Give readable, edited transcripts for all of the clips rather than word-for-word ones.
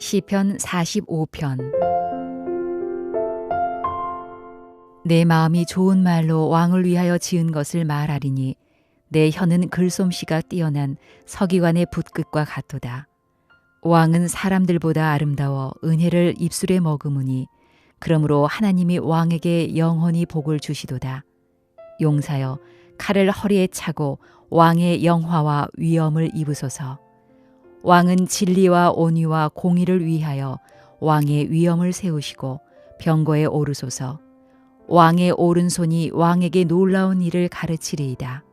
시편 45편. 내 마음이 좋은 말로 왕을 위하여 지은 것을 말하리니 내 혀는 글솜씨가 뛰어난 서기관의 붓끝과 같도다. 왕은 사람들보다 아름다워 은혜를 입술에 머금으니 그러므로 하나님이 왕에게 영원히 복을 주시도다. 용사여, 칼을 허리에 차고 왕의 영화와 위엄을 입으소서. 왕은 진리와 온유와 공의를 위하여 왕의 위엄을 세우시고 병거에 오르소서. 왕의 오른손이 왕에게 놀라운 일을 가르치리이다.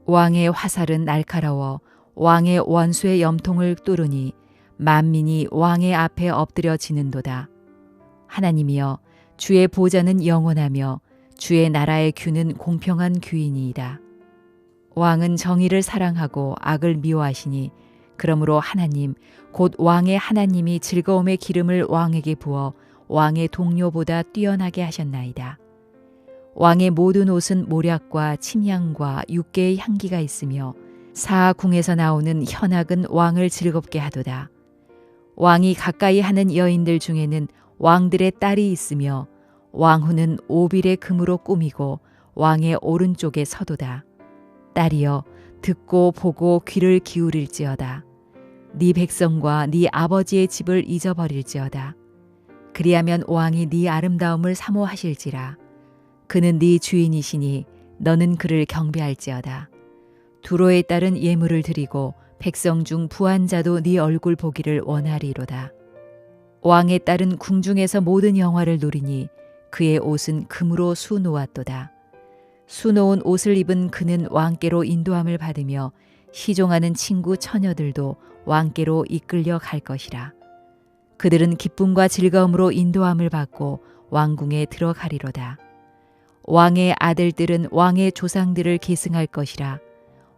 왕의 화살은 날카로워 왕의 원수의 염통을 뚫으니 만민이 왕의 앞에 엎드려 지는도다. 하나님이여, 주의 보좌는 영원하며 주의 나라의 규는 공평한 규이니이다. 왕은 정의를 사랑하고 악을 미워하시니 그러므로 하나님 곧 왕의 하나님이 즐거움의 기름을 왕에게 부어 왕의 동료보다 뛰어나게 하셨나이다. 왕의 모든 옷은 모략과 침향과 육개의 향기가 있으며 사궁에서 나오는 현악은 왕을 즐겁게 하도다. 왕이 가까이 하는 여인들 중에는 왕들의 딸이 있으며 왕후는 오빌의 금으로 꾸미고 왕의 오른쪽에 서도다. 딸이여, 듣고 보고 귀를 기울일지어다. 네 백성과 네 아버지의 집을 잊어버릴지어다. 그리하면 왕이 네 아름다움을 사모하실지라. 그는 네 주인이시니 너는 그를 경배할지어다. 두로에 따른 예물을 드리고 백성 중 부한 자도 네 얼굴 보기를 원하리로다. 왕의 딸은 궁중에서 모든 영화를 누리니 그의 옷은 금으로 수놓았도다. 수놓은 옷을 입은 그는 왕께로 인도함을 받으며 시종하는 친구 처녀들도 왕께로 이끌려 갈 것이라. 그들은 기쁨과 즐거움으로 인도함을 받고 왕궁에 들어가리로다. 왕의 아들들은 왕의 조상들을 계승할 것이라.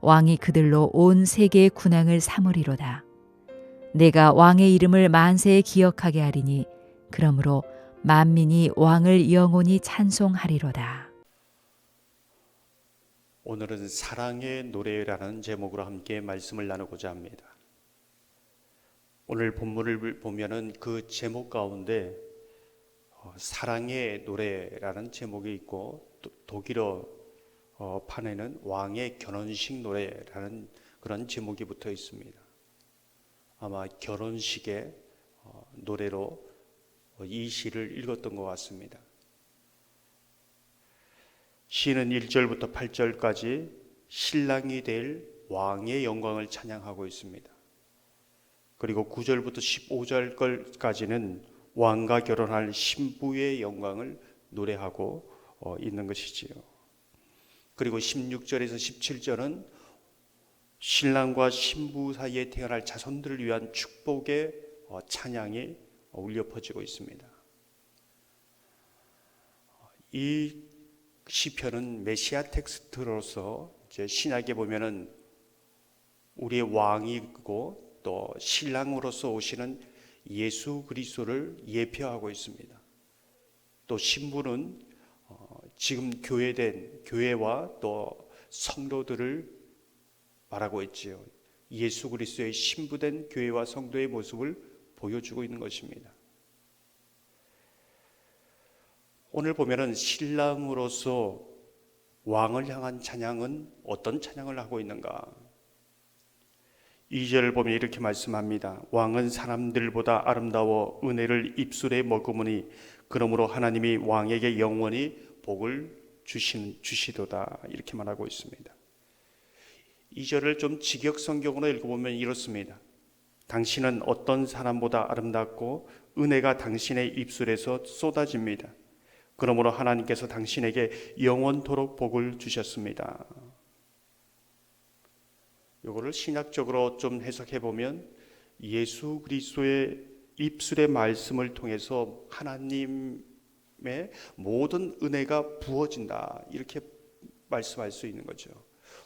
왕이 그들로 온 세계의 군왕을 삼으리로다. 내가 왕의 이름을 만세에 기억하게 하리니 그러므로 만민이 왕을 영원히 찬송하리로다. 오늘은 사랑의 노래라는 제목으로 함께 말씀을 나누고자 합니다. 오늘 본문을 보면은 그 제목 가운데 사랑의 노래라는 제목이 있고 독일어 판에는 왕의 결혼식 노래라는 그런 제목이 붙어 있습니다. 아마 결혼식의 노래로 이 시를 읽었던 것 같습니다. 시는 1절부터 8절까지 신랑이 될 왕의 영광을 찬양하고 있습니다. 그리고 9절부터 15절까지는 왕과 결혼할 신부의 영광을 노래하고 있는 것이지요. 그리고 16절에서 17절은 신랑과 신부 사이에 태어날 자손들을 위한 축복의 찬양이 울려 퍼지고 있습니다. 이 시편은 메시아 텍스트로서 이제 신약에 보면은 우리의 왕이고 또 신랑으로서 오시는 예수 그리스도를 예표하고 있습니다. 또 신부는 지금 교회된 교회와 또 성도들을 말하고 있지요. 예수 그리스도의 신부된 교회와 성도의 모습을 보여주고 있는 것입니다. 오늘 보면은 신랑으로서 왕을 향한 찬양은 어떤 찬양을 하고 있는가? 2절을 보면 이렇게 말씀합니다. 왕은 사람들보다 아름다워 은혜를 입술에 머금으니 그러므로 하나님이 왕에게 영원히 복을 주시도다. 이렇게 말하고 있습니다. 2절을 좀 직역 성경으로 읽어보면 이렇습니다. 당신은 어떤 사람보다 아름답고 은혜가 당신의 입술에서 쏟아집니다. 그러므로 하나님께서 당신에게 영원토록 복을 주셨습니다. 이거를 신학적으로 좀 해석해 보면 예수 그리스도의 입술의 말씀을 통해서 하나님의 모든 은혜가 부어진다, 이렇게 말씀할 수 있는 거죠.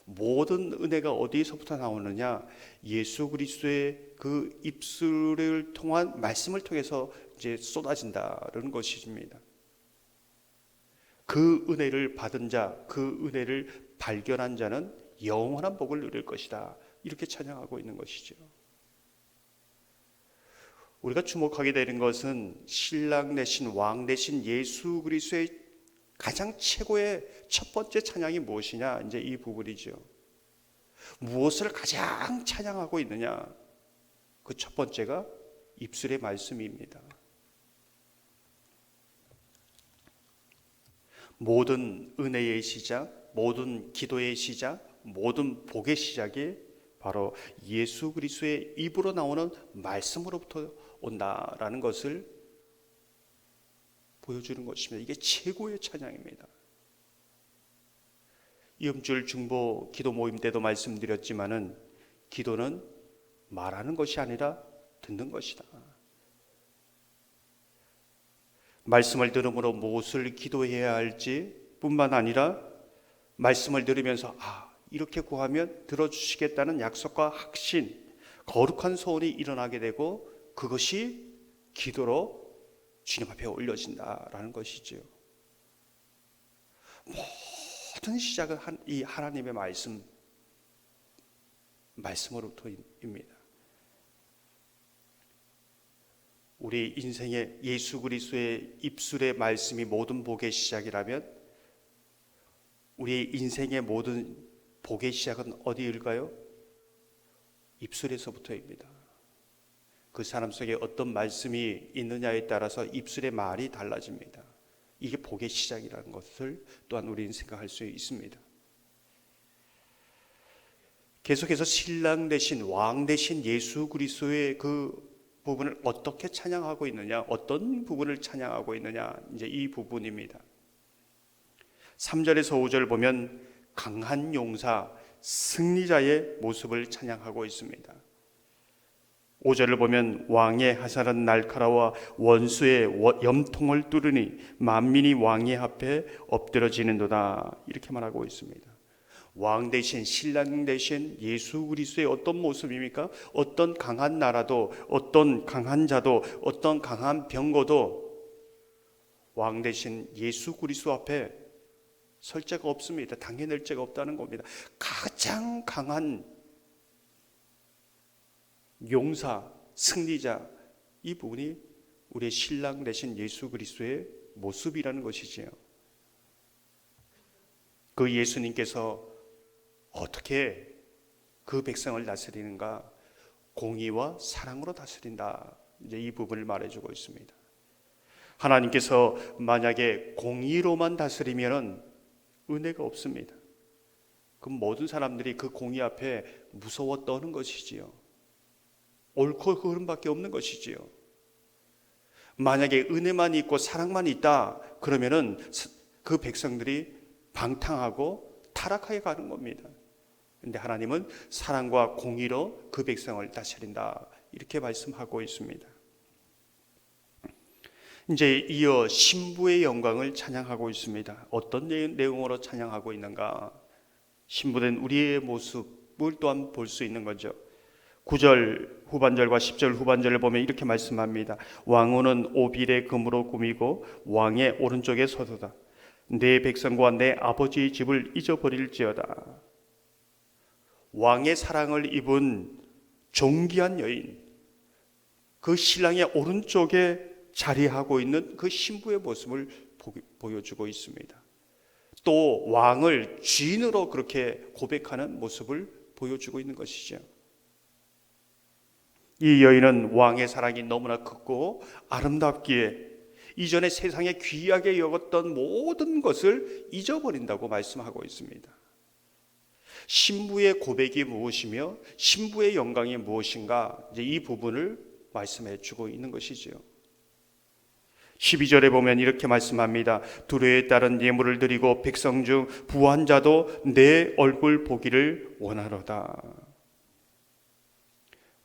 모든 은혜가 어디서부터 나오느냐? 예수 그리스도의 그 입술을 통한 말씀을 통해서 이제 쏟아진다는 것입니다. 그 은혜를 받은 자, 그 은혜를 발견한 자는 영원한 복을 누릴 것이다, 이렇게 찬양하고 있는 것이죠. 우리가 주목하게 되는 것은 신랑 되신 왕 되신 예수 그리스도의 가장 최고의 첫 번째 찬양이 무엇이냐, 이제 이 부분이죠. 무엇을 가장 찬양하고 있느냐, 그 첫 번째가 입술의 말씀입니다. 모든 은혜의 시작, 모든 기도의 시작, 모든 복의 시작이 바로 예수 그리스도의 입으로 나오는 말씀으로부터 온다라는 것을 보여주는 것입니다. 이게 최고의 찬양입니다. 이음줄 중보 기도 모임 때도 말씀드렸지만은 기도는 말하는 것이 아니라 듣는 것이다. 말씀을 들음으로 무엇을 기도해야 할지 뿐만 아니라 말씀을 들으면서 이렇게 구하면 들어주시겠다는 약속과 확신, 거룩한 소원이 일어나게 되고 그것이 기도로 주님 앞에 올려진다라는 것이지요. 모든 시작은 이 하나님의 말씀으로부터입니다. 우리 인생의 예수 그리스도의 입술의 말씀이 모든 복의 시작이라면 우리 인생의 모든 복의 시작은 어디일까요? 입술에서부터입니다. 그 사람 속에 어떤 말씀이 있느냐에 따라서 입술의 말이 달라집니다. 이게 복의 시작이라는 것을 또한 우리는 생각할 수 있습니다. 계속해서 신랑 되신 왕 되신 예수 그리스도의 그 부분을 어떻게 찬양하고 있느냐, 어떤 부분을 찬양하고 있느냐, 이제 이 부분입니다. 3절에서 5절 보면 강한 용사, 승리자의 모습을 찬양하고 있습니다. 5절을 보면 왕의 화살은 날카로워 원수의 염통을 뚫으니 만민이 왕의 앞에 엎드러지는도다, 이렇게 말하고 있습니다. 왕 대신 신랑 대신 예수 그리스도의 어떤 모습입니까? 어떤 강한 나라도, 어떤 강한 자도, 어떤 강한 병거도 왕 대신 예수 그리스도 앞에 설 자가 없습니다. 당해낼 자가 없다는 겁니다. 가장 강한 용사, 승리자, 이 부분이 우리의 신랑 대신 예수 그리스도의 모습이라는 것이지요. 그 예수님께서 어떻게 그 백성을 다스리는가? 공의와 사랑으로 다스린다. 이제 이 부분을 말해주고 있습니다. 하나님께서 만약에 공의로만 다스리면은 은혜가 없습니다. 그럼 모든 사람들이 그 공의 앞에 무서워 떠는 것이지요. 옳고 그름밖에 없는 것이지요. 만약에 은혜만 있고 사랑만 있다 그러면은 그 백성들이 방탕하고 타락하게 가는 겁니다. 그런데 하나님은 사랑과 공의로 그 백성을 다스린다, 이렇게 말씀하고 있습니다. 이제 이어 신부의 영광을 찬양하고 있습니다. 어떤 내용으로 찬양하고 있는가? 신부된 우리의 모습을 또한 볼 수 있는 거죠. 9절 후반절과 10절 후반절을 보면 이렇게 말씀합니다. 왕후는 오빌의 금으로 꾸미고 왕의 오른쪽에 서도다. 내 백성과 내 아버지의 집을 잊어버릴지어다. 왕의 사랑을 입은 존귀한 여인, 그 신랑의 오른쪽에 자리하고 있는 그 신부의 모습을 보여주고 있습니다. 또 왕을 주인으로 그렇게 고백하는 모습을 보여주고 있는 것이죠. 이 여인은 왕의 사랑이 너무나 크고 아름답기에 이전에 세상에 귀하게 여겼던 모든 것을 잊어버린다고 말씀하고 있습니다. 신부의 고백이 무엇이며 신부의 영광이 무엇인가, 이제 이 부분을 말씀해 주고 있는 것이지요. 12절에 보면 이렇게 말씀합니다. 두려에 따른 예물을 드리고 백성 중 부한 자도 내 얼굴 보기를 원하로다.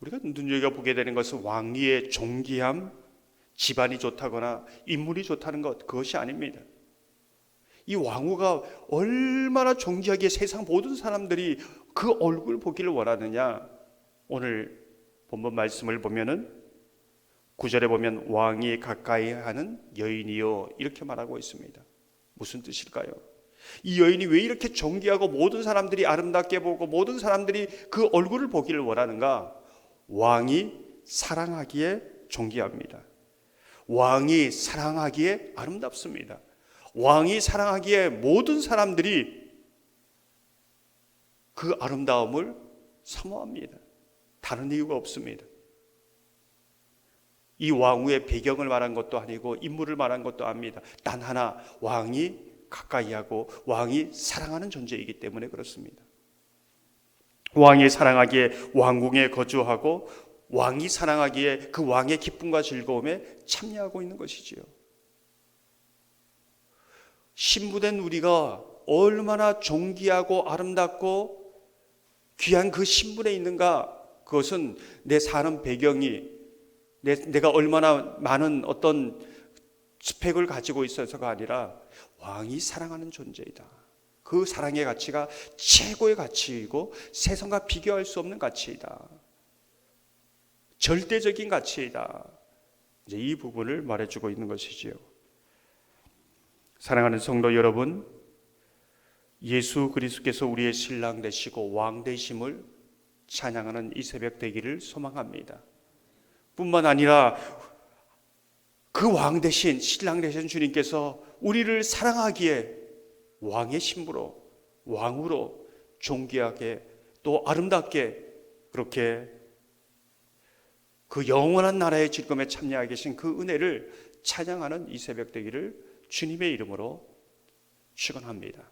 우리가 눈여겨보게 되는 것은 왕위의 존귀함, 집안이 좋다거나 인물이 좋다는 것, 그것이 아닙니다. 이 왕후가 얼마나 존귀하게 세상 모든 사람들이 그 얼굴 보기를 원하느냐. 오늘 본문 말씀을 보면은 9절에 보면 왕이 가까이 하는 여인이요, 이렇게 말하고 있습니다. 무슨 뜻일까요? 이 여인이 왜 이렇게 존귀하고 모든 사람들이 아름답게 보고 모든 사람들이 그 얼굴을 보기를 원하는가? 왕이 사랑하기에 존귀합니다. 왕이 사랑하기에 아름답습니다. 왕이 사랑하기에 모든 사람들이 그 아름다움을 사모합니다. 다른 이유가 없습니다. 이 왕후의 배경을 말한 것도 아니고 인물을 말한 것도 아닙니다. 단 하나, 왕이 가까이 하고 왕이 사랑하는 존재이기 때문에 그렇습니다. 왕이 사랑하기에 왕궁에 거주하고 왕이 사랑하기에 그 왕의 기쁨과 즐거움에 참여하고 있는 것이지요. 신부된 우리가 얼마나 존귀하고 아름답고 귀한 그 신분에 있는가, 그것은 내 사는 배경이 내가 얼마나 많은 어떤 스펙을 가지고 있어서가 아니라 왕이 사랑하는 존재이다. 그 사랑의 가치가 최고의 가치이고 세상과 비교할 수 없는 가치이다. 절대적인 가치이다. 이제 이 부분을 말해주고 있는 것이지요. 사랑하는 성도 여러분, 예수 그리스도께서 우리의 신랑 되시고 왕 되심을 찬양하는 이 새벽 되기를 소망합니다. 뿐만 아니라 그 왕 대신 신랑 되신 주님께서 우리를 사랑하기에 왕의 신부로, 왕으로 존귀하게 또 아름답게 그렇게 그 영원한 나라의 즐거움에 참여하게 계신 그 은혜를 찬양하는 이 새벽 되기를 주님의 이름으로 축원합니다.